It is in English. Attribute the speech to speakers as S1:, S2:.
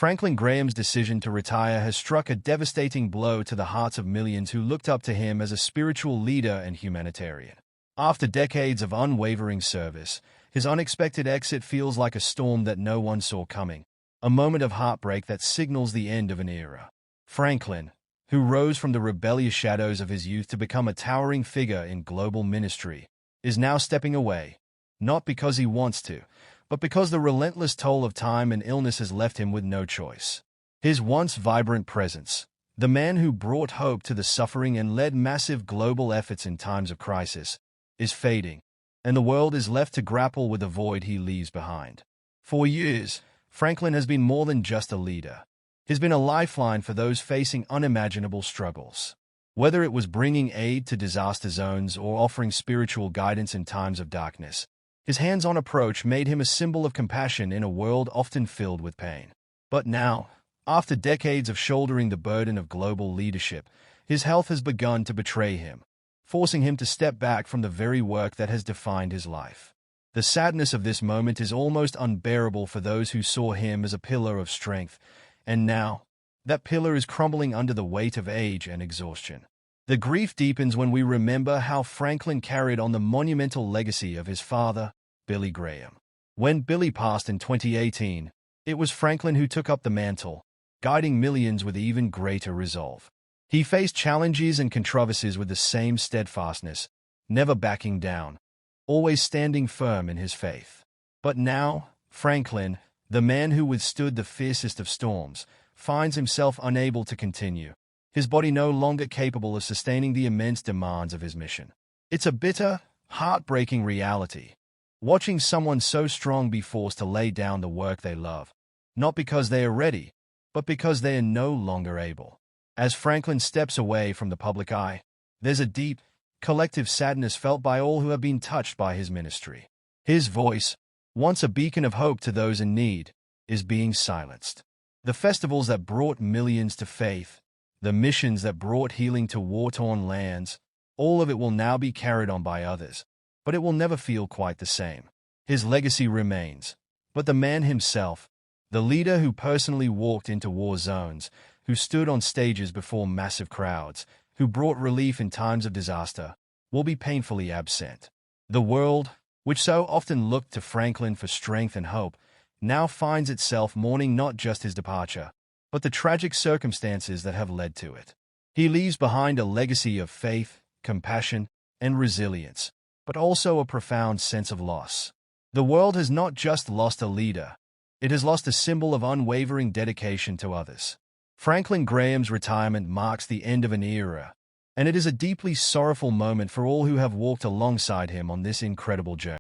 S1: Franklin Graham's decision to retire has struck a devastating blow to the hearts of millions who looked up to him as a spiritual leader and humanitarian. After decades of unwavering service, his unexpected exit feels like a storm that no one saw coming, a moment of heartbreak that signals the end of an era. Franklin, who rose from the rebellious shadows of his youth to become a towering figure in global ministry, is now stepping away, not because he wants to, but because the relentless toll of time and illness has left him with no choice. His once vibrant presence, the man who brought hope to the suffering and led massive global efforts in times of crisis, is fading, and the world is left to grapple with the void he leaves behind. For years, Franklin has been more than just a leader. He's been a lifeline for those facing unimaginable struggles. Whether it was bringing aid to disaster zones or offering spiritual guidance in times of darkness, his hands-on approach made him a symbol of compassion in a world often filled with pain. But now, after decades of shouldering the burden of global leadership, his health has begun to betray him, forcing him to step back from the very work that has defined his life. The sadness of this moment is almost unbearable for those who saw him as a pillar of strength, and now, that pillar is crumbling under the weight of age and exhaustion. The grief deepens when we remember how Franklin carried on the monumental legacy of his father, Billy Graham. When Billy passed in 2018, it was Franklin who took up the mantle, guiding millions with even greater resolve. He faced challenges and controversies with the same steadfastness, never backing down, always standing firm in his faith. But now, Franklin, the man who withstood the fiercest of storms, finds himself unable to continue, his body no longer capable of sustaining the immense demands of his mission. It's a bitter, heartbreaking reality, watching someone so strong be forced to lay down the work they love, not because they are ready, but because they are no longer able. As Franklin steps away from the public eye, there's a deep, collective sadness felt by all who have been touched by his ministry. His voice, once a beacon of hope to those in need, is being silenced. The festivals that brought millions to faith, the missions that brought healing to war-torn lands, all of it will now be carried on by others, but it will never feel quite the same. His legacy remains, but the man himself, the leader who personally walked into war zones, who stood on stages before massive crowds, who brought relief in times of disaster, will be painfully absent. The world, which so often looked to Franklin for strength and hope, now finds itself mourning not just his departure, but the tragic circumstances that have led to it. He leaves behind a legacy of faith, compassion, and resilience, but also a profound sense of loss. The world has not just lost a leader, it has lost a symbol of unwavering dedication to others. Franklin Graham's retirement marks the end of an era, and it is a deeply sorrowful moment for all who have walked alongside him on this incredible journey.